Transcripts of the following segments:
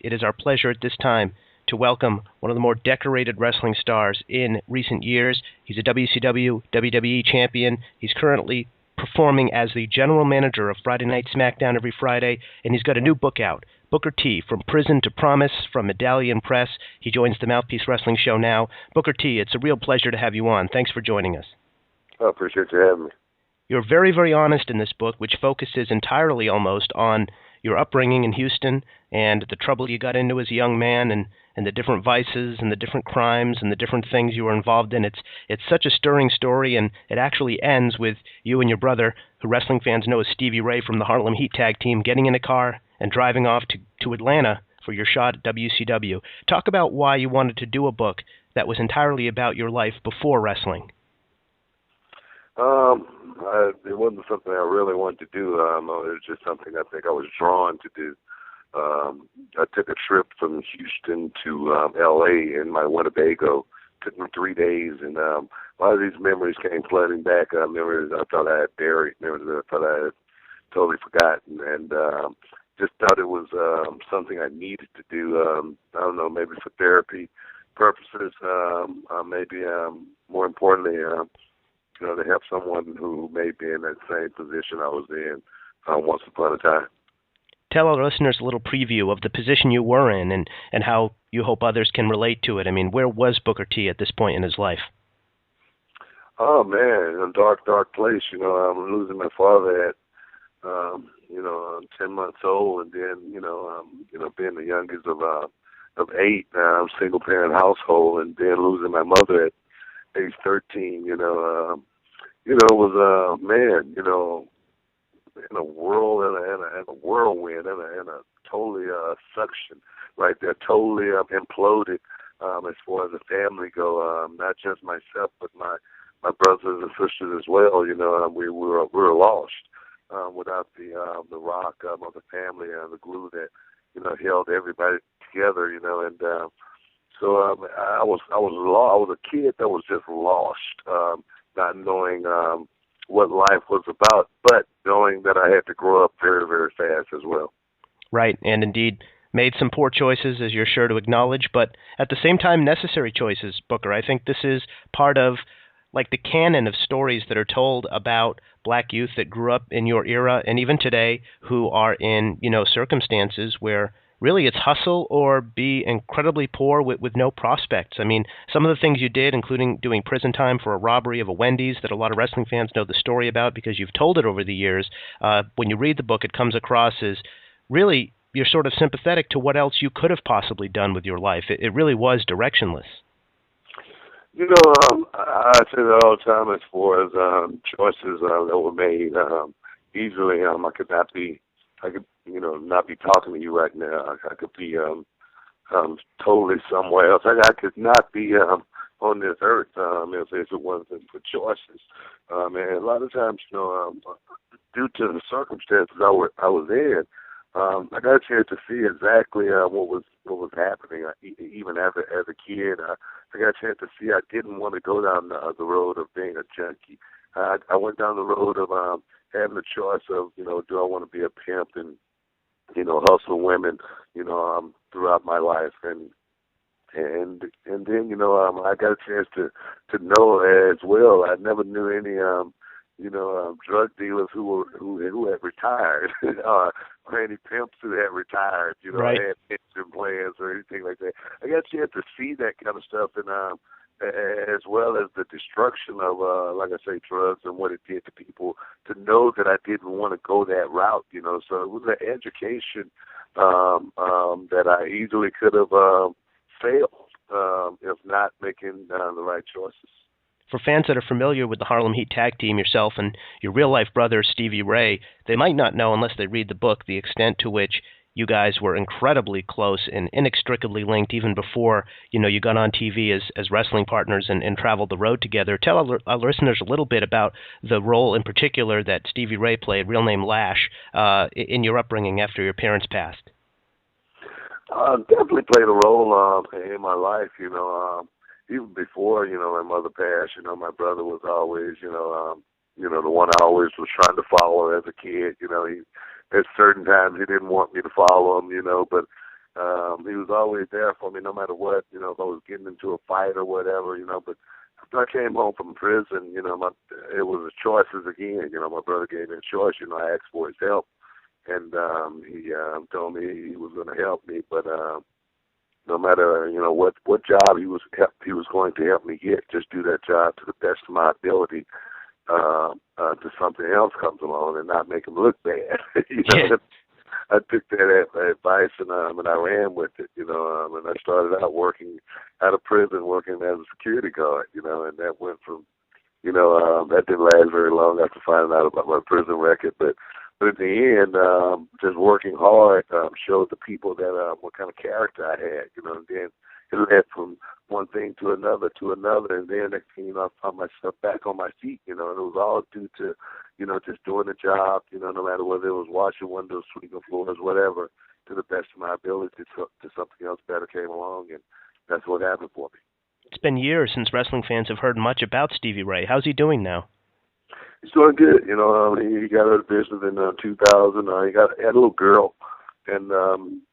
it is our pleasure at this time to welcome one of the more decorated wrestling stars in recent years. He's a WCW, WWE champion. He's currently performing as the general manager of Friday Night SmackDown every Friday, and he's got a new book out, Booker T, From Prison to Promise, from Medallion Press. He joins the Mouthpiece Wrestling Show now. Booker T, it's a real pleasure to have you on. Thanks for joining us. I appreciate you having me. You're very, very honest in this book, which focuses entirely almost on your upbringing in Houston and the trouble you got into as a young man and the different vices and the different crimes and the different things you were involved in. It's such a stirring story, and it actually ends with you and your brother, who wrestling fans know as Stevie Ray from the Harlem Heat Tag Team, getting in a car and driving off to Atlanta for your shot at WCW. Talk about why you wanted to do a book that was entirely about your life before wrestling. It wasn't something I really wanted to do. It was just something I think I was drawn to do. I took a trip from Houston to L.A. in my Winnebago. Took me 3 days, and a lot of these memories came flooding back. Memories I thought I had buried, memories I thought I had totally forgotten, and just thought it was something I needed to do. I don't know, maybe for therapy purposes, maybe more importantly, to help someone who may be in that same position I was in once upon a time. Tell our listeners a little preview of the position you were in and how you hope others can relate to it. I mean, where was Booker T at this point in his life? Oh, man, in a dark, dark place. I'm losing my father at, 10 months old, and then, being the youngest of 8, single-parent household, and then losing my mother at age 13, it was in a whirl and a whirlwind and a totally suction right there, totally imploded as far as the family go. Not just myself, but my brothers and sisters as well. We were lost without the rock of the family and the glue that held everybody together. And so I was lost. I was a kid that was just lost, not knowing what life was about, but knowing that I had to grow up very, very fast as well. Right, and indeed made some poor choices, as you're sure to acknowledge, but at the same time necessary choices, Booker. I think this is part of like the canon of stories that are told about black youth that grew up in your era and even today who are in, circumstances where really it's hustle or be incredibly poor with no prospects. I mean, some of the things you did, including doing prison time for a robbery of a Wendy's that a lot of wrestling fans know the story about because you've told it over the years. When you read the book, it comes across as really you're sort of sympathetic to what else you could have possibly done with your life. It really was directionless. I say that all the time as far as choices that were made easily. I could not be talking to you right now. I could be totally somewhere else. I could not be on this earth if it wasn't for choices. And a lot of times, due to the circumstances I was in, I got a chance to see exactly what was happening. Even as a kid, I got a chance to see I didn't want to go down the road of being a junkie. I went down the road of having the choice of, do I want to be a pimp and, hustle women, throughout my life. And then, I got a chance to know as well. I never knew any, drug dealers who had retired, or any pimps who had retired, right. Had pension plans or anything like that. I got a chance to see that kind of stuff, and as well as the destruction of, like I say, drugs and what it did to people, to know that I didn't want to go that route, So it was an education that I easily could have failed if not making the right choices. For fans that are familiar with the Harlem Heat Tag Team, yourself and your real-life brother, Stevie Ray, they might not know, unless they read the book, the extent to which you guys were incredibly close and inextricably linked even before, you got on TV as wrestling partners and traveled the road together. Tell our listeners a little bit about the role in particular that Stevie Ray played, real name Lash, in your upbringing after your parents passed. Definitely played a role in my life, even before, my mother passed, my brother was always, the one I always was trying to follow as a kid. At certain times he didn't want me to follow him, but he was always there for me no matter what, you know, if I was getting into a fight or whatever, you know. But after I came home from prison, you know, it was a choices again. You know, my brother gave me a choice. You know, I asked for his help, and he told me he was going to help me, but no matter, you know, what job he was going to help me get, just do that job to the best of my ability. To something else comes along and not make him look bad. You know, I took that advice and I ran with it. You know, and I started out working out of prison, working as a security guard. You know, and that went from, you know, that didn't last very long after finding out about my prison record, but at the end, just working hard showed the people that what kind of character I had. You know, and then it led from one thing to another, and then next thing you know, I found myself back on my feet, you know, and it was all due to, you know, just doing the job, you know, no matter whether it was washing windows, sweeping floors, whatever, to the best of my ability to something else better came along, and that's what happened for me. It's been years since wrestling fans have heard much about Stevie Ray. How's he doing now? He's doing good, you know. He got out of business in 2000. He had a little girl, and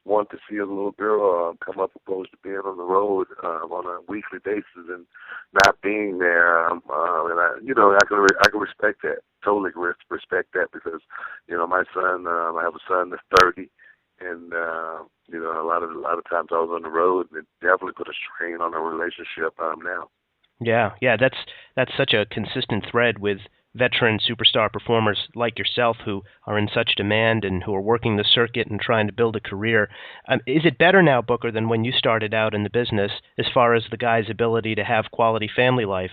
wanted to see his little girl come up opposed to being on the road on a weekly basis and not being there. And I can respect that. Totally respect that because, you know, my son, I have a son that's 30, and you know, a lot of times I was on the road, and it definitely put a strain on our relationship now. Yeah, that's such a consistent thread with veteran superstar performers like yourself who are in such demand and who are working the circuit and trying to build a career. Is it better now, Booker, than when you started out in the business as far as the guy's ability to have quality family life?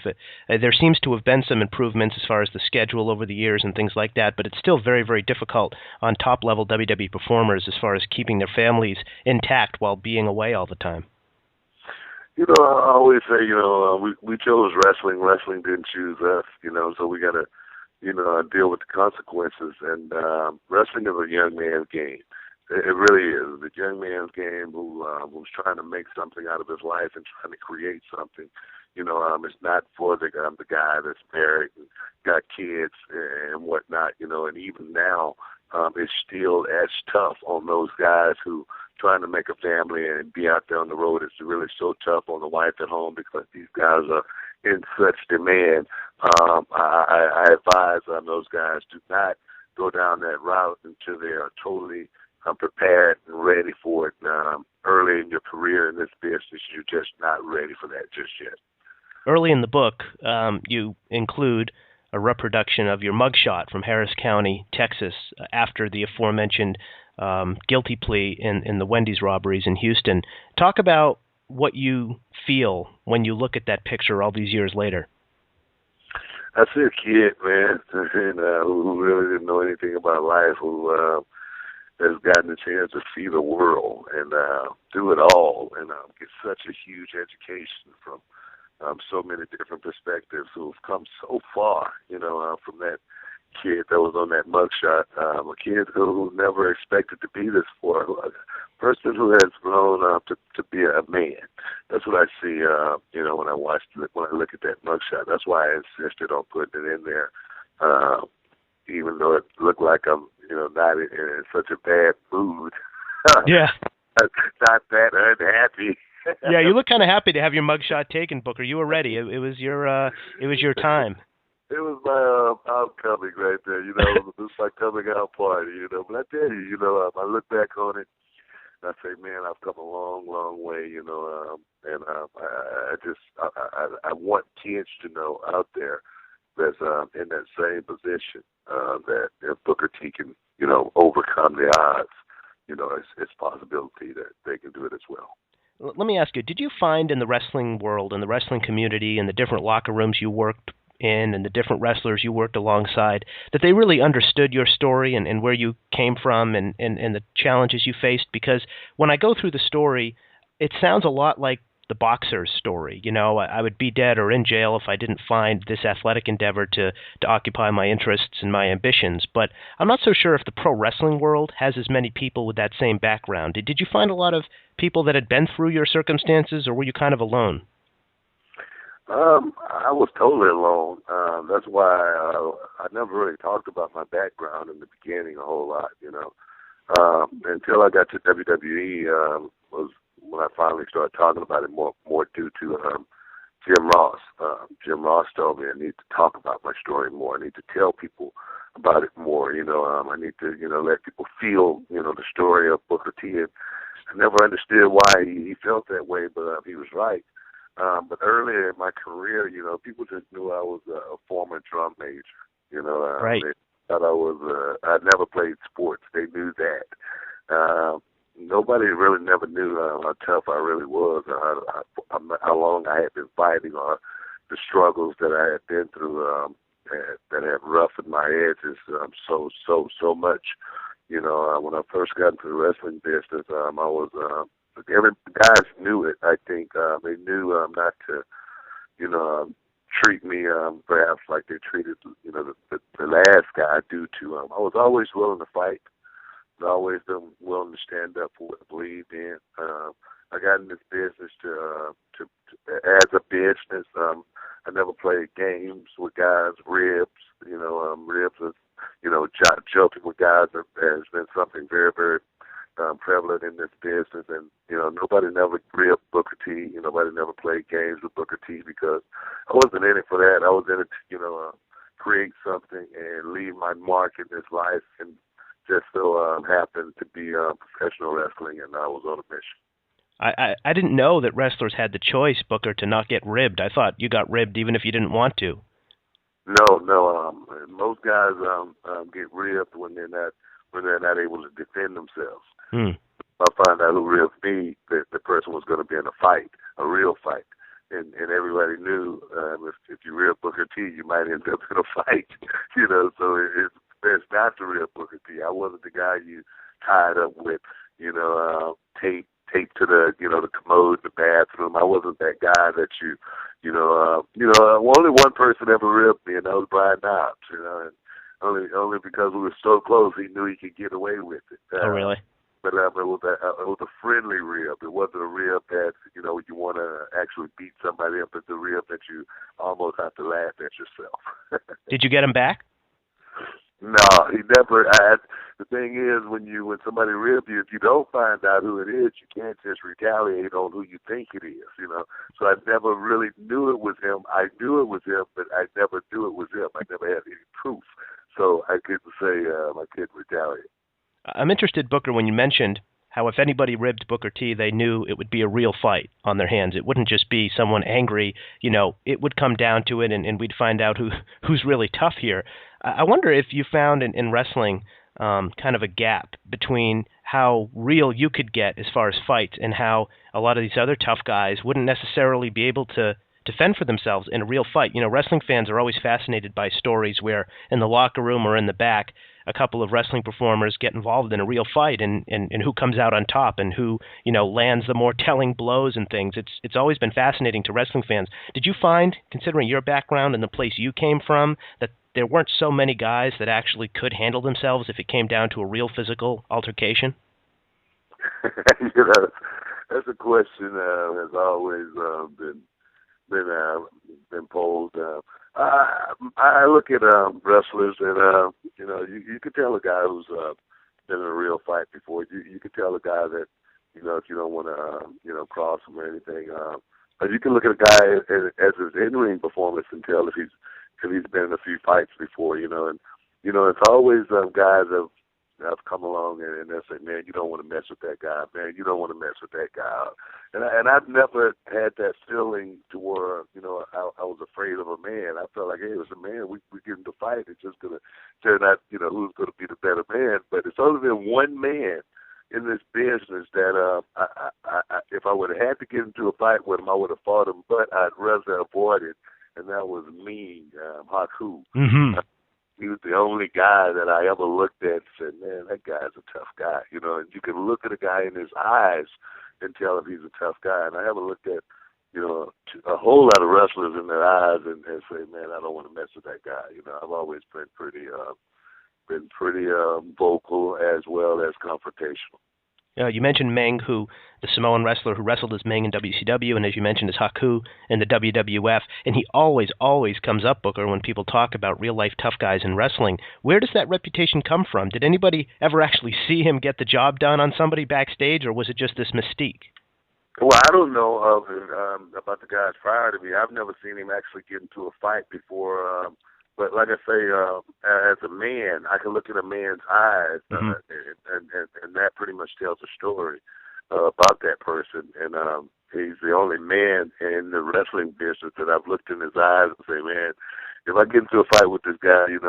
There seems to have been some improvements as far as the schedule over the years and things like that, but it's still very, very difficult on top-level WWE performers as far as keeping their families intact while being away all the time. You know, I always say, you know, we chose wrestling. Wrestling didn't choose us, you know, so we got to, you know, deal with the consequences. And wrestling is a young man's game. It really is. The young man's game who's trying to make something out of his life and trying to create something. You know, it's not for the guy that's married and got kids and whatnot, you know, and even now it's still as tough on those guys who trying to make a family and be out there on the road. It's really so tough on the wife at home because these guys are in such demand. I advise those guys do not go down that route until they are totally prepared and ready for it. Early in your career in this business, you're just not ready for that just yet. Early in the book, you include a reproduction of your mugshot from Harris County, Texas, after the aforementioned guilty plea in the Wendy's robberies in Houston. Talk about what you feel when you look at that picture all these years later. I see a kid, man, and, who really didn't know anything about life, who has gotten a chance to see the world and do it all and get such a huge education from so many different perspectives, who've come so far, you know, from that kid that was on that mugshot, a kid who never expected to be this far, a person who has grown up to be a man. That's what I see, you know, when I look at that mugshot. That's why I insisted on putting it in there, even though it looked like I'm, you know, not in such a bad mood. Yeah. Not that unhappy. Yeah, you look kind of happy to have your mugshot taken, Booker. You were ready. It was your time. It was my homecoming right there, you know. It was my coming out party, you know. But I tell you, you know, I look back on it, and I say, man, I've come a long, long way, you know. And I want kids to know out there that's in that same position that if Booker T can, you know, overcome the odds, you know, it's possibility that they can do it as well. Let me ask you, did you find in the wrestling world, in the wrestling community, in the different locker rooms you worked in and the different wrestlers you worked alongside, that they really understood your story and where you came from and the challenges you faced? Because when I go through the story, it sounds a lot like the boxer's story. You know, I would be dead or in jail if I didn't find this athletic endeavor to occupy my interests and my ambitions. But I'm not so sure if the pro wrestling world has as many people with that same background. Did you find a lot of people that had been through your circumstances, or were you kind of alone? I was totally alone. That's why I never really talked about my background in the beginning a whole lot, you know. Until I got to WWE, was finally started talking about it more due to Jim Ross. Jim Ross told me I need to talk about my story more. I need to tell people about it more. I need to let people feel the story of Booker T. And I never understood why he felt that way, but he was right. But earlier in my career, people just knew I was a former drum major. Right. They thought I never played sports. They knew that. Nobody really never knew how tough I really was, or how long I had been fighting, or the struggles that I had been through that had roughened my edges so much. When I first got into the wrestling business, I was every guys knew it. I think they knew not to, treat me perhaps like they treated the last guy due to I was always willing to fight. Always been willing to stand up for what I believed in. I got in this business to as a business. I never played games with guys, ribs. Ribs is, joking with guys has been something very, very prevalent in this business. And, nobody never ribbed Booker T. Nobody never played games with Booker T because I wasn't in it for that. I was in it to, create something and leave my mark in this life, and just so happened to be professional wrestling, and I was on a mission. I didn't know that wrestlers had the choice, Booker, to not get ribbed. I thought you got ribbed even if you didn't want to. No. Most guys get ribbed when they're not able to defend themselves. I found out who ribbed me, that the person was going to be in a fight, a real fight. And everybody knew if you ribbed Booker T, you might end up in a fight. So it's best not to rib Booker T. I wasn't the guy you tied up with, tape to the, the commode, the bathroom. I wasn't that guy that only one person ever ribbed me, and that was Brian Knobs, and only because we were so close, he knew he could get away with it. Oh, really? But it was a friendly rib. It wasn't a rib that, you want to actually beat somebody up. It's a rib that you almost have to laugh at yourself. Did you get him back? No, he never. The thing is, when somebody ribs you, if you don't find out who it is, you can't just retaliate on who you think it is. So I never really knew it was him. I knew it was him, but I never knew it was him. I never had any proof, so I couldn't say I couldn't retaliate. I'm interested, Booker, when you mentioned how if anybody ribbed Booker T, they knew it would be a real fight on their hands. It wouldn't just be someone angry. It would come down to it, and we'd find out who's really tough here. I wonder if you found in wrestling kind of a gap between how real you could get as far as fights and how a lot of these other tough guys wouldn't necessarily be able to defend for themselves in a real fight. Wrestling fans are always fascinated by stories where in the locker room or in the back, a couple of wrestling performers get involved in a real fight and who comes out on top and who, lands the more telling blows and things. It's always been fascinating to wrestling fans. Did you find, considering your background and the place you came from, that there weren't so many guys that actually could handle themselves if it came down to a real physical altercation? That's a question has always been posed. I look at wrestlers, and you can tell a guy who's been in a real fight before. You can tell a guy that if you don't want to cross him or anything. But you can look at a guy as his in-ring performance and tell if he's been in a few fights before. And it's always guys have come along and they say, man, you don't want to mess with that guy. Man, you don't want to mess with that guy. And I've never had that feeling to where, I was afraid of a man. I felt like, hey, it was a man. We get into a fight. It's just going to turn out, who's going to be the better man. But it's only been one man in this business that if I would have had to get into a fight with him, I would have fought him, but I'd rather avoid it. And that was me, Haku. Mm-hmm. He was the only guy that I ever looked at and said, man, that guy's a tough guy. And you can look at a guy in his eyes and tell if he's a tough guy. And I haven't looked at, a whole lot of wrestlers in their eyes and say, man, I don't want to mess with that guy. I've always been pretty vocal as well as confrontational. You mentioned Meng, the Samoan wrestler who wrestled as Meng in WCW, and as you mentioned, as Haku in the WWF. And he always comes up, Booker, when people talk about real-life tough guys in wrestling. Where does that reputation come from? Did anybody ever actually see him get the job done on somebody backstage, or was it just this mystique? Well, I don't know of about the guys prior to me. I've never seen him actually get into a fight before. But like I say, as a man, I can look at a man's eyes, Mm-hmm. and that pretty much tells a story about that person. And he's the only man in the wrestling business that I've looked in his eyes and say, man, if I get into a fight with this guy, it's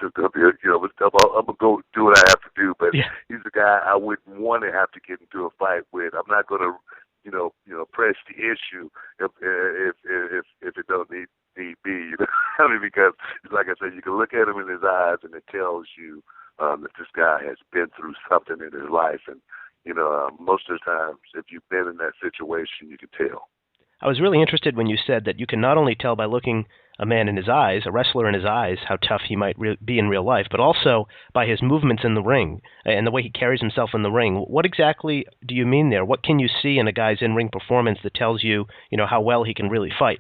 just gonna be, I'm gonna go do what I have to do. But Yeah. he's a guy I wouldn't want to have to get into a fight with. I'm not gonna, press the issue if it don't need be. I mean, because like I said, you can look at him in his eyes, and it tells you that this guy has been through something in his life, and most of the times, if you've been in that situation, you can tell. I was really interested when you said that you can not only tell by looking a man in his eyes, a wrestler in his eyes, how tough he might be in real life, but also by his movements in the ring and the way he carries himself in the ring. What exactly do you mean there? What can you see in a guy's in-ring performance that tells you, how well he can really fight?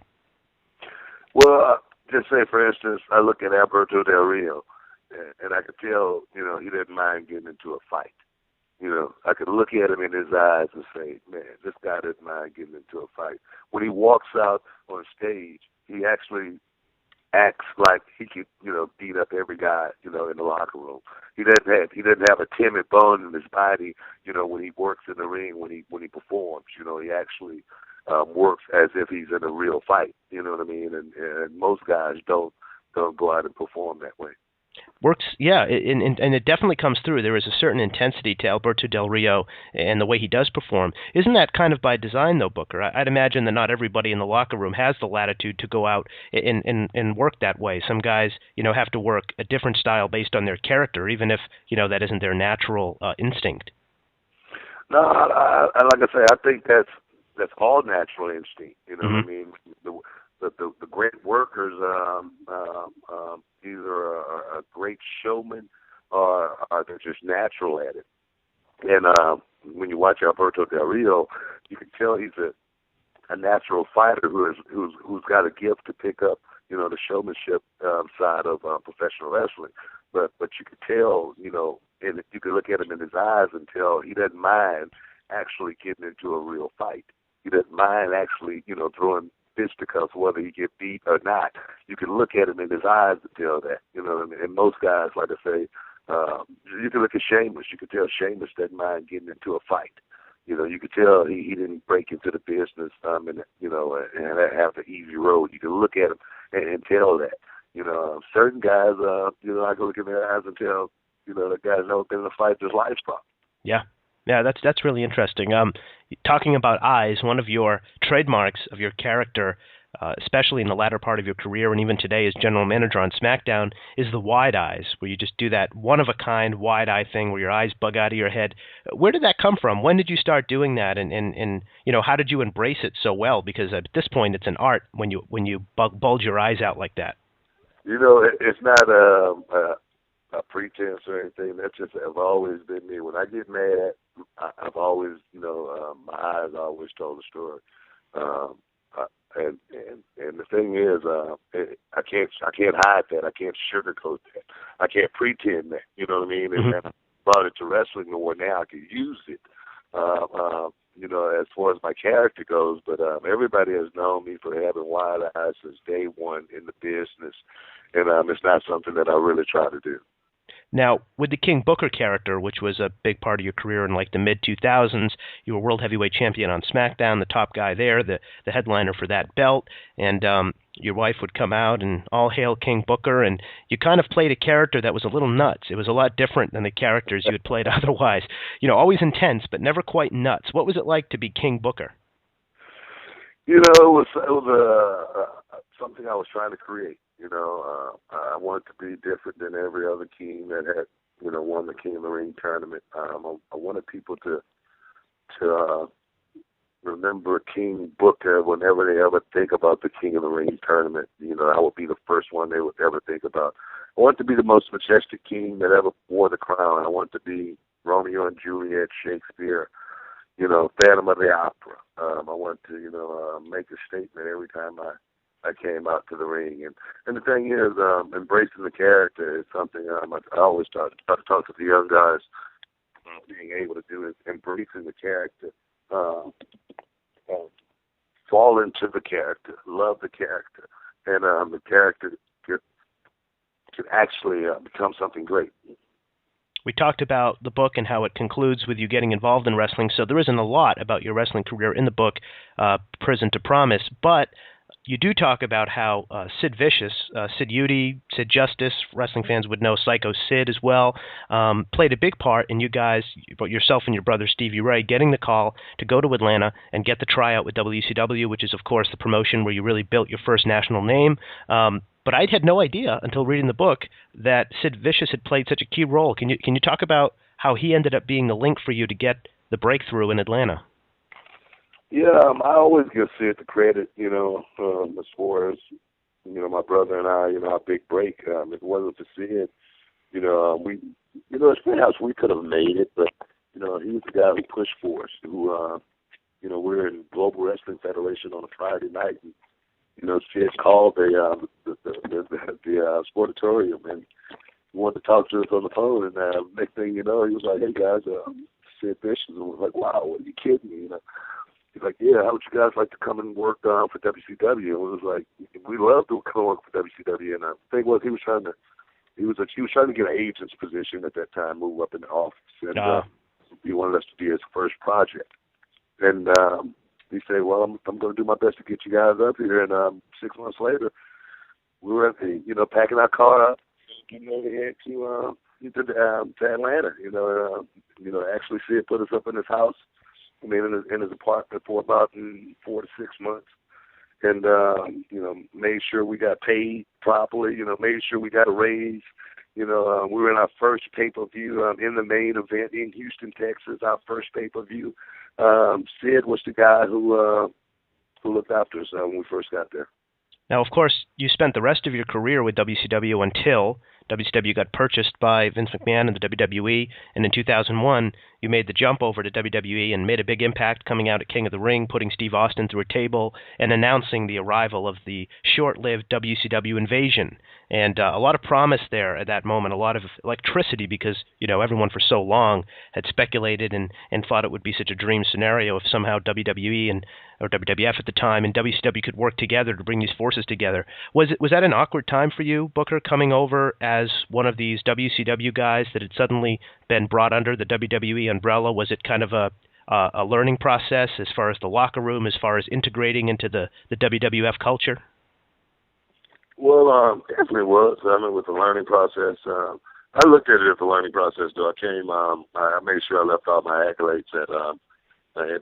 Well, just say, for instance, I look at Alberto Del Rio, and I could tell, he didn't mind getting into a fight. I could look at him in his eyes and say, man, this guy doesn't mind getting into a fight. When he walks out on stage, he actually acts like he could, beat up every guy, in the locker room. He doesn't have a timid bone in his body, when he works in the ring, when he performs. He actually works as if he's in a real fight. You know what I mean? And most guys don't go out and perform that way. Works, yeah, and it definitely comes through. There is a certain intensity to Alberto Del Rio and the way he does perform. Isn't that kind of by design, though, Booker? I'd imagine that not everybody in the locker room has the latitude to go out and work that way. Some guys, have to work a different style based on their character, even if, that isn't their natural instinct. No, like I say, I think that's all natural instinct. You know Mm-hmm. what I mean? The great workers either are a great showman or they're just natural at it. And when you watch Alberto Del Rio, you can tell he's a natural fighter who's got a gift to pick up, the showmanship side of professional wrestling. But you could tell, and you could look at him in his eyes and tell he doesn't mind actually getting into a real fight. He doesn't mind actually, throwing fisticuffs, whether he get beat or not. You can look at him in his eyes to tell that, and most guys, like I say, you can look at Sheamus. You can tell Sheamus doesn't mind getting into a fight. You could tell he didn't break into the business, and have the easy road. You can look at him and tell that. Certain guys, I can look in their eyes and tell, the guy's never been in a fight in his lifetime. Yeah. Yeah, that's really interesting. Talking about eyes, one of your trademarks of your character, especially in the latter part of your career and even today as general manager on SmackDown, is the wide eyes, where you just do that one-of-a-kind wide-eye thing where your eyes bug out of your head. Where did that come from? When did you start doing that, and how did you embrace it so well? Because at this point, it's an art when you bulge your eyes out like that. It's not a pretense or anything. That's just have always been me. When I get mad, I've always, my eyes always told the story. And the thing is, I can't hide that. I can't sugarcoat that. I can't pretend that. You know what I mean? Mm-hmm. And I brought it to wrestling where now I can use it. As far as my character goes, but everybody has known me for having wide eyes since day one in the business, and it's not something that I really try to do. Now, with the King Booker character, which was a big part of your career in like the mid-2000s, you were world heavyweight champion on SmackDown, the top guy there, the headliner for that belt, and your wife would come out and all hail King Booker, and you kind of played a character that was a little nuts. It was a lot different than the characters you had played otherwise. Always intense, but never quite nuts. What was it like to be King Booker? It was something I was trying to create. I wanted to be different than every other king that had, won the King of the Ring tournament. I wanted people to remember King Booker whenever they ever think about the King of the Ring tournament. I would be the first one they would ever think about. I want to be the most majestic king that ever wore the crown. I want to be Romeo and Juliet, Shakespeare, Phantom of the Opera. I want to, make a statement every time I came out to the ring. And the thing is, embracing the character is something I always try to talk to the young guys being able to do is embracing the character. fall into the character, love the character, and the character could actually become something great. We talked about the book and how it concludes with you getting involved in wrestling, so there isn't a lot about your wrestling career in the book, Prison to Promise, but you do talk about how Sid Vicious, Sid Udy, Sid Justice, wrestling fans would know Psycho Sid as well, played a big part in you guys, yourself and your brother Stevie Ray, getting the call to go to Atlanta and get the tryout with WCW, which is, of course, the promotion where you really built your first national name. But I had no idea until reading the book that Sid Vicious had played such a key role. Can you talk about how he ended up being the link for you to get the breakthrough in Atlanta? Yeah, I always give Sid the credit, as far as, my brother and I, our big break. If it wasn't for Sid, it's perhaps we could have made it, but, he was the guy who pushed for us, who, we're in Global Wrestling Federation on a Friday night, and, Sid called the sportatorium and wanted to talk to us on the phone, and next thing you know, he was like, "Hey guys, Sid Vicious," and I was like, "Wow, are you kidding me?" He's like, "Yeah, how would you guys like to come and work for WCW?" And it was like, "We love to come and work for WCW." And the thing was, he was trying to get an agent's position at that time, move up in the office, and he wanted us to be his first project. And he said, "Well, I'm going to do my best to get you guys up here." And 6 months later, we were, packing our car up, getting over here to Atlanta. Actually, Sid put us up in his house. In his apartment for about 4 to 6 months, and made sure we got paid properly. Made sure we got a raise. We were in our first pay-per-view in the main event in Houston, Texas. Our first pay-per-view. Sid was the guy who looked after us when we first got there. Now, of course, you spent the rest of your career with WCW until WCW got purchased by Vince McMahon and the WWE, and in 2001, you made the jump over to WWE and made a big impact coming out at King of the Ring, putting Steve Austin through a table, and announcing the arrival of the short-lived WCW invasion. And a lot of promise there at that moment, a lot of electricity because, everyone for so long had speculated and thought it would be such a dream scenario if somehow WWE or WWF at the time and WCW could work together to bring these forces together. Was that an awkward time for you, Booker, coming over as one of these WCW guys that had suddenly been brought under the WWE umbrella? Was it kind of a learning process as far as the locker room, as far as integrating into the WWF culture? Well, definitely was. With the learning process, I looked at it as a learning process. Though I came, I made sure I left all my accolades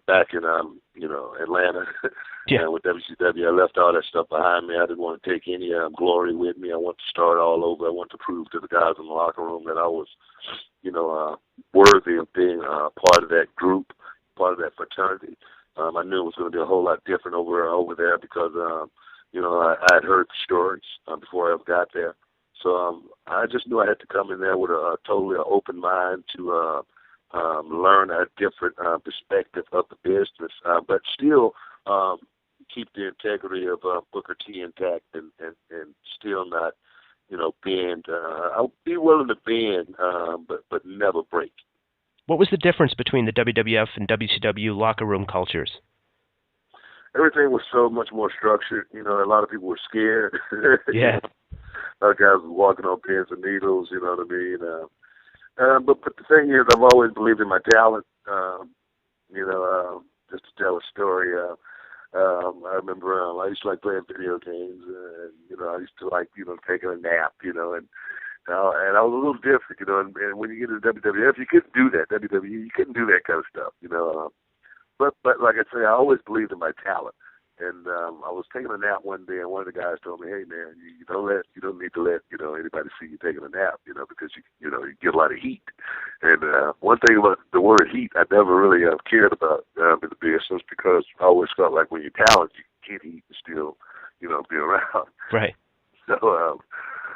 back in Atlanta. Yeah. And with WCW, I left all that stuff behind me. I didn't want to take any glory with me. I wanted to start all over. I wanted to prove to the guys in the locker room that I was, worthy of being part of that group, part of that fraternity. I knew it was going to be a whole lot different over there because, I had heard the stories before I ever got there. So I just knew I had to come in there with a totally open mind to learn a different perspective of the business, but still keep the integrity of Booker T intact and still not, bend. I'll be willing to bend, but never break. What was the difference between the WWF and WCW locker room cultures? Everything was so much more structured. A lot of people were scared. Yeah. A lot of guys were walking on pins and needles, you know what I mean? But the thing is, I've always believed in my talent. Just to tell a story, I remember I used to like playing video games, and I used to like taking a nap, and I was a little different, and when you get into WWF, you couldn't do that. WWE, you couldn't do that kind of stuff, But like I say, I always believed in my talent. And I was taking a nap one day, and one of the guys told me, "Hey man, you don't need to let anybody see you taking a nap, because you get a lot of heat." And one thing about the word heat, I never really cared about in the business because I always felt like when you're talented, you can heat and still be around. Right. So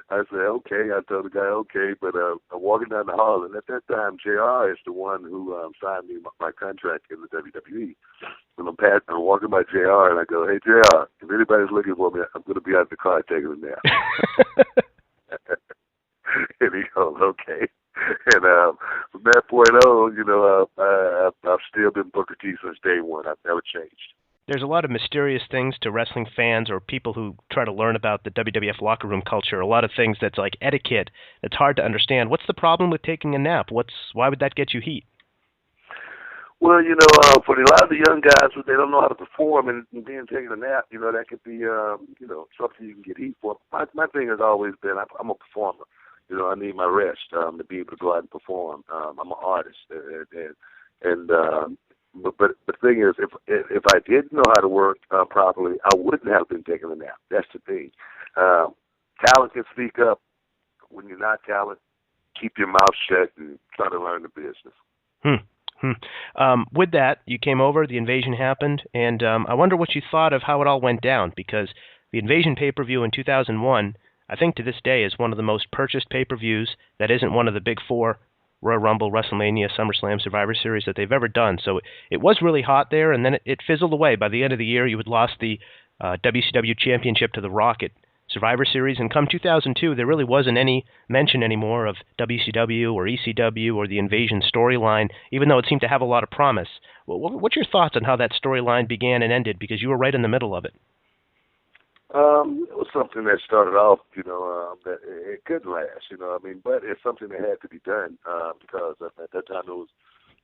I said, okay. I told the guy, okay. But I'm walking down the hall, and at that time, JR is the one who signed me my contract in the WWE. And I'm walking by JR, and I go, "Hey, JR, if anybody's looking for me, I'm going to be out in the car taking a nap." And he goes, okay. And from that point on, I've still been Booker T since day one. I've never changed. there's a lot of mysterious things to wrestling fans or people who try to learn about the WWF locker room culture. A lot of things that's like etiquette that's hard to understand. What's the problem with taking a nap? Why would that get you heat? Well, for a lot of the young guys, they don't know how to perform, and being taking a nap, that could be, something you can get heat for. My thing has always been, I'm a performer. I need my rest to be able to go out and perform. I'm an artist, but the thing is, if I didn't know how to work properly, I wouldn't have been taking a nap. That's the thing. Talent can speak up. When you're not talent, keep your mouth shut and try to learn the business. With that, you came over, the invasion happened, and I wonder what you thought of how it all went down, because the invasion pay-per-view in 2001, I think to this day, is one of the most purchased pay-per-views that isn't one of the big four, Royal Rumble, WrestleMania, SummerSlam, Survivor Series, that they've ever done. So it was really hot there, and then it fizzled away. By the end of the year, you had lost the WCW Championship to The Rock at Survivor Series, and come 2002, there really wasn't any mention anymore of WCW or ECW or the Invasion storyline, even though it seemed to have a lot of promise. What's your thoughts on how that storyline began and ended, because you were right in the middle of it? It was something that started off, that it couldn't last, but it's something that had to be done, because at that time it was,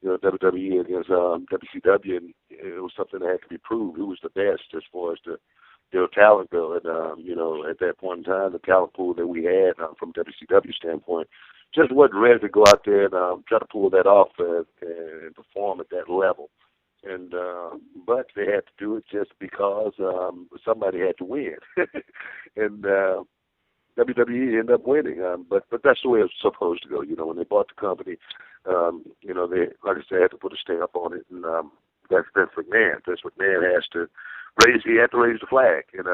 WWE against WCW, and it was something that had to be proved. Who was the best as far as the talent go, and at that point in time, the talent pool that we had from WCW standpoint just wasn't ready to go out there and try to pull that off and perform at that level. And but they had to do it just because somebody had to win, and WWE ended up winning. But that's the way it's supposed to go. When they bought the company, they, like I said, had to put a stamp on it, and that's Vince McMahon. Vince McMahon has to raise the flag, and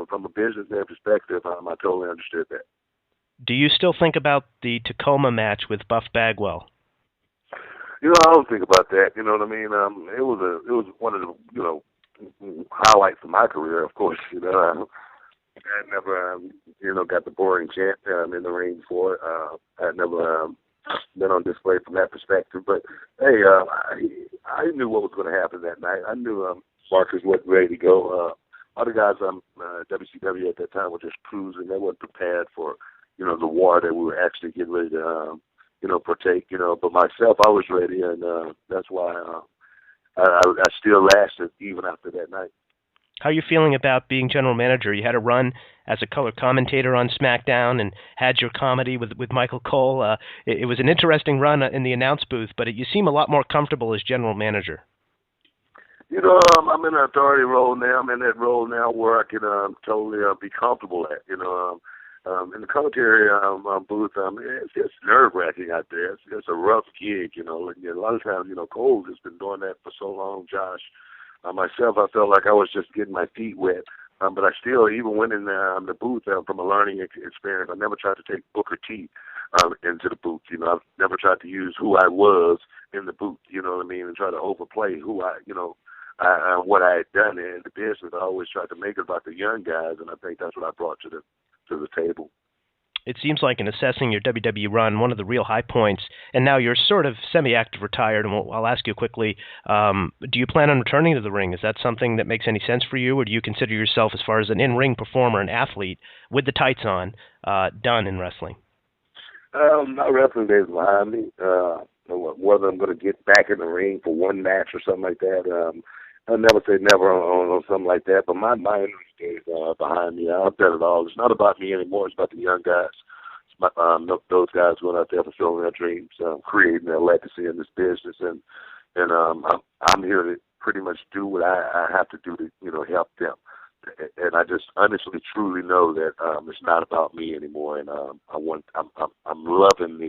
from a businessman perspective, I totally understood that. Do you still think about the Tacoma match with Buff Bagwell? I don't think about that. You know what I mean? It was one of the highlights of my career, of course. I never got the boring chant in the ring before. I never been on display from that perspective. But hey, I knew what was going to happen that night. I knew Marcus wasn't ready to go. Other guys WCW at that time were just cruising. They weren't prepared for the war that we were actually getting ready to partake. But myself, I was ready, and that's why I still lasted even after that night. How are you feeling about being general manager? You had a run as a color commentator on SmackDown and had your comedy with Michael Cole. It was an interesting run in the announce booth, but you seem a lot more comfortable as general manager. I'm in an authority role now. I'm in that role now where I can totally be comfortable at. In the commentary booth, it's just nerve-wracking out there. It's a rough gig, A lot of times, Cole has been doing that for so long, Josh. Myself, I felt like I was just getting my feet wet. But I still, even went in the booth from a learning experience, I never tried to take Booker T into the booth. I've never tried to use who I was in the booth, and try to overplay who what I had done in the business. I always tried to make it about the young guys, and I think that's what I brought to the table. It seems like in assessing your WWE run, one of the real high points, and now you're sort of semi-active retired, and I'll ask you quickly, do you plan on returning to the ring? Is that something that makes any sense for you, or do you consider yourself, as far as an in-ring performer, an athlete, with the tights on, done in wrestling? My wrestling days behind me. Whether I'm going to get back in the ring for one match or something like that, I'll never say never on something like that, but my interest is behind me. I've done it all. It's not about me anymore. It's about the young guys. It's those guys going out there fulfilling their dreams, creating their legacy in this business, and I'm here to pretty much do what I have to do to help them. And I just honestly, truly know that it's not about me anymore. And I'm loving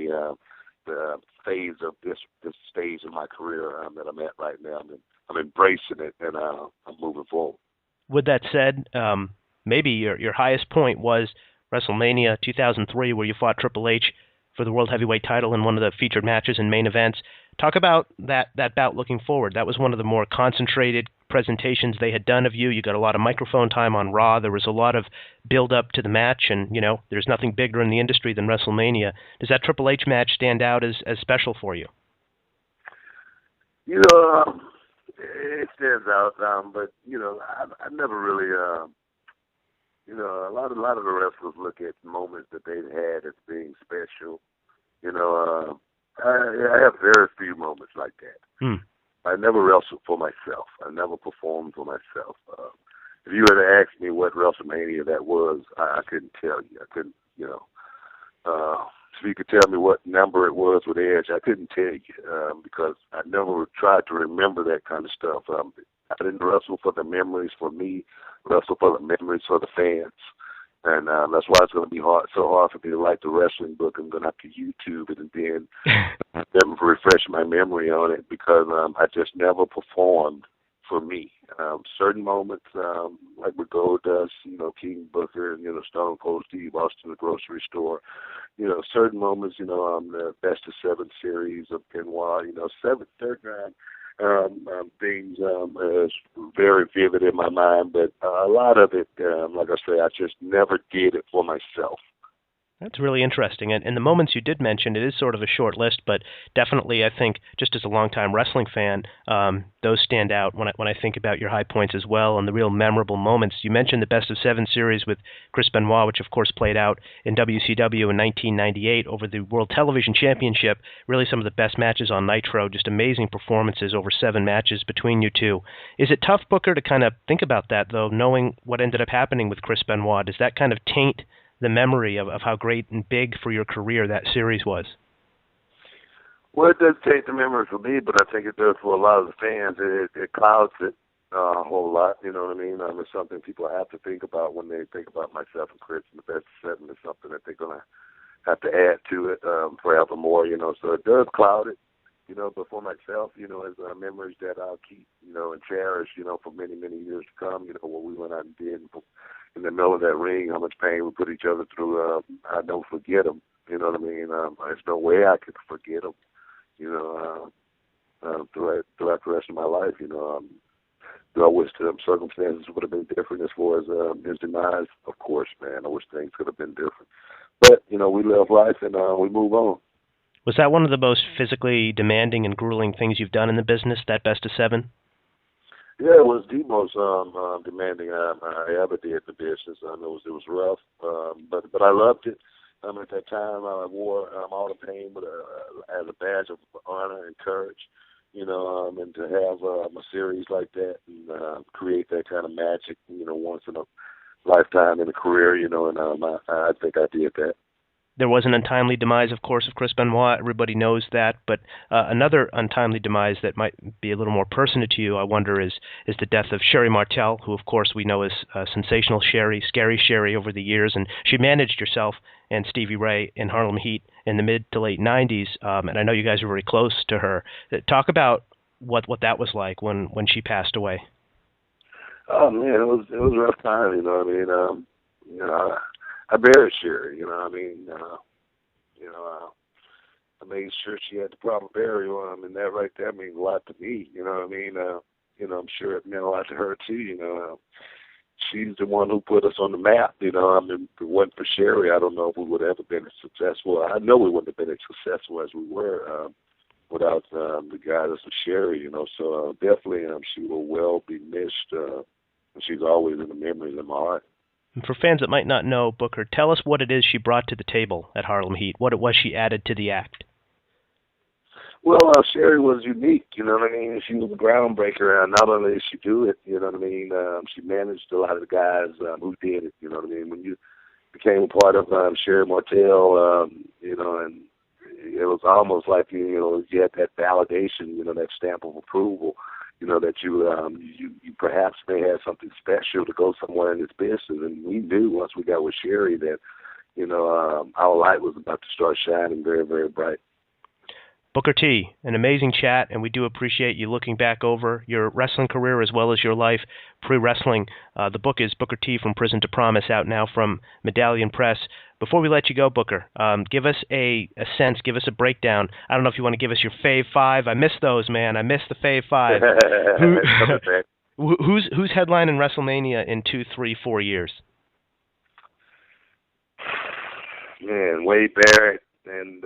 the phase of this stage in my career that I'm at right now. I'm embracing it, and I'm moving forward. With that said, maybe your highest point was WrestleMania 2003, where you fought Triple H for the World Heavyweight title in one of the featured matches and main events. Talk about that bout looking forward. That was one of the more concentrated presentations they had done of you. You got a lot of microphone time on Raw. There was a lot of build-up to the match, and, there's nothing bigger in the industry than WrestleMania. Does that Triple H match stand out as special for you? it stands out. But I never really, a lot of the wrestlers look at moments that they've had as being special. I have very few moments like that. Hmm. I never wrestled for myself. I never performed for myself. If you had asked me what WrestleMania that was, I couldn't tell you. I couldn't, if you could tell me what number it was with Edge, I couldn't tell you because I never tried to remember that kind of stuff. I didn't wrestle for the memories for me, wrestle for the memories for the fans. And that's why it's going to be so hard for me to write the wrestling book. I'm going to have to YouTube it and then refresh my memory on it because I just never performed for me. Certain moments, like with Goldust, King Booker, and, Stone Cold Steve Austin, the grocery store, certain moments, the Best of Seven series of Benoit, third round. Things is very vivid in my mind, but a lot of it, like I say, I just never did it for myself. That's really interesting. And the moments you did mention, it is sort of a short list, but definitely I think just as a longtime wrestling fan, those stand out when I think about your high points as well and the real memorable moments. You mentioned the Best of Seven series with Chris Benoit, which of course played out in WCW in 1998 over the World Television Championship. Really some of the best matches on Nitro, just amazing performances over 7 matches between you two. Is it tough, Booker, to kind of think about that, though, knowing what ended up happening with Chris Benoit? Does that kind of taint the memory of how great and big for your career that series was? Well, it does take the memory for me, but I think it does for a lot of the fans. It clouds it a whole lot, you know what I mean? It's something people have to think about when they think about myself and Chris and the Best of Seven. Is something that they're going to have to add to it forevermore, so it does cloud it, but for myself, as memories that I'll keep, and cherish, for many, many years to come, what we went out and did in the middle of that ring, how much pain we put each other through. I don't forget them. You know what I mean? There's no way I could forget them. Throughout the rest of my life. Do I wish the circumstances would have been different as far as his demise? Of course, man. I wish things could have been different. But we live life and we move on. Was that one of the most physically demanding and grueling things you've done in the business? That Best of Seven? Yeah, it was the most demanding I ever did in the business. It was rough, but I loved it. At that time, I wore all the pain as a badge of honor and courage, and to have a series like that and create that kind of magic, once in a lifetime in a career, and I think I did that. There was an untimely demise, of course, of Chris Benoit. Everybody knows that. But another untimely demise that might be a little more personal to you, I wonder, is the death of Sherry Martel, who, of course, we know as Sensational Sherry, Scary Sherry over the years. And she managed yourself and Stevie Ray in Harlem Heat in the mid to late 90s. And I know you guys were very close to her. Talk about what that was like when she passed away. Oh, man, it was a rough time, I buried Sherry, I made sure she had the proper burial, and that right there means a lot to me, I'm sure it meant a lot to her too, she's the one who put us on the map, if it wasn't for Sherry, I don't know if we would have ever been as successful. I know we wouldn't have been as successful as we were without the guidance of Sherry, so definitely she will well be missed, and she's always in the memories in my heart. And for fans that might not know, Booker, tell us what it is she brought to the table at Harlem Heat, what it was she added to the act. Well, Sherry was unique, She was a groundbreaker, and not only did she do it, she managed a lot of the guys who did it, When you became a part of Sherry Martel, and it was almost like, you had that validation, that stamp of approval, that you perhaps may have something special to go somewhere in this business. And we knew once we got with Sherry that, our light was about to start shining very, very bright. Booker T, an amazing chat, and we do appreciate you looking back over your wrestling career as well as your life pre-wrestling. The book is Booker T, From Prison to Promise, out now from Medallion Press. Before we let you go, Booker, give us a sense, give us a breakdown. I don't know if you want to give us your Fave 5. I miss those, man. I miss the Fave 5. Who's headlining WrestleMania in 2, 3, 4 years? Man, Wade Barrett and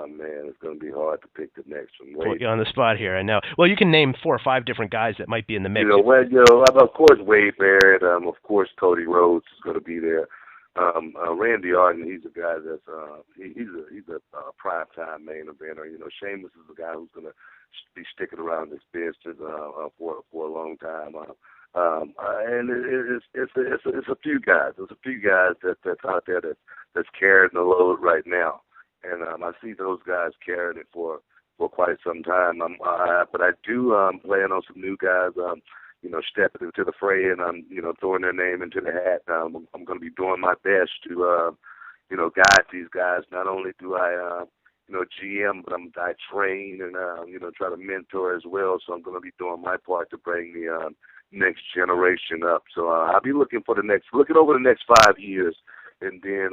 man, it's going to be hard to pick the next one. Put Wade. you on the spot here. I know. Well, you can name 4 or 5 different guys that might be in the mix. Of course, Wade Barrett. Of course, Cody Rhodes is going to be there. Randy Orton, he's a guy that's he's a prime time main eventer. Sheamus is the guy who's going to be sticking around this business for a long time. And it's a few guys. There's a few guys that's out there that's carrying the load right now, and I see those guys carrying it for quite some time. But I do plan on some new guys. Stepping into the fray and throwing their name into the hat. I'm going to be doing my best to guide these guys. Not only do I GM, but I train and try to mentor as well. So I'm going to be doing my part to bring the next generation up. So I'll be looking over the next 5 years, and then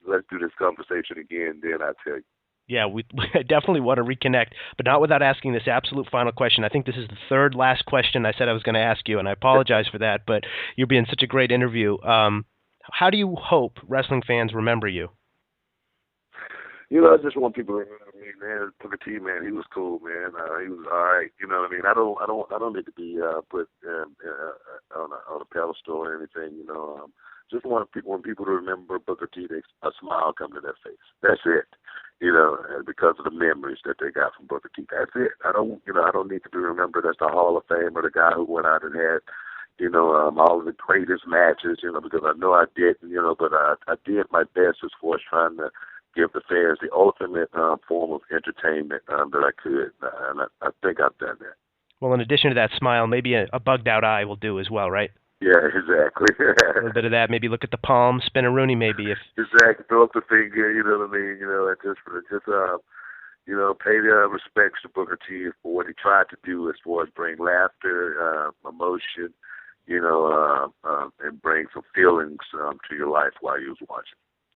let's do this conversation again. Then I tell you. Yeah, we definitely want to reconnect, but not without asking this absolute final question. I think this is the third last question I said I was going to ask you, and I apologize for that, but you're being such a great interview. How do you hope wrestling fans remember you? I just want people to remember me, man. Booker T, man, he was cool, man. He was all right. You know what I mean? I don't need to be put on a pedestal or anything. Just want people to remember Booker T. A smile come to their face. That's it. Because of the memories that they got from Booker T. That's it. I don't need to be remembered as the Hall of Fame or the guy who went out and had, all of the greatest matches, because I know I didn't, but I did my best as far as trying to give the fans the ultimate form of entertainment that I could, and I think I've done that. Well, in addition to that smile, maybe a bugged out eye will do as well, right? Yeah, exactly. A little bit of that. Maybe look at the palm, spin a Rooney, maybe if. Exactly. Throw up the finger. You know what I mean? And just pay the respects to Booker T for what he tried to do as far as bring laughter, emotion, and bring some feelings to your life while you was watching.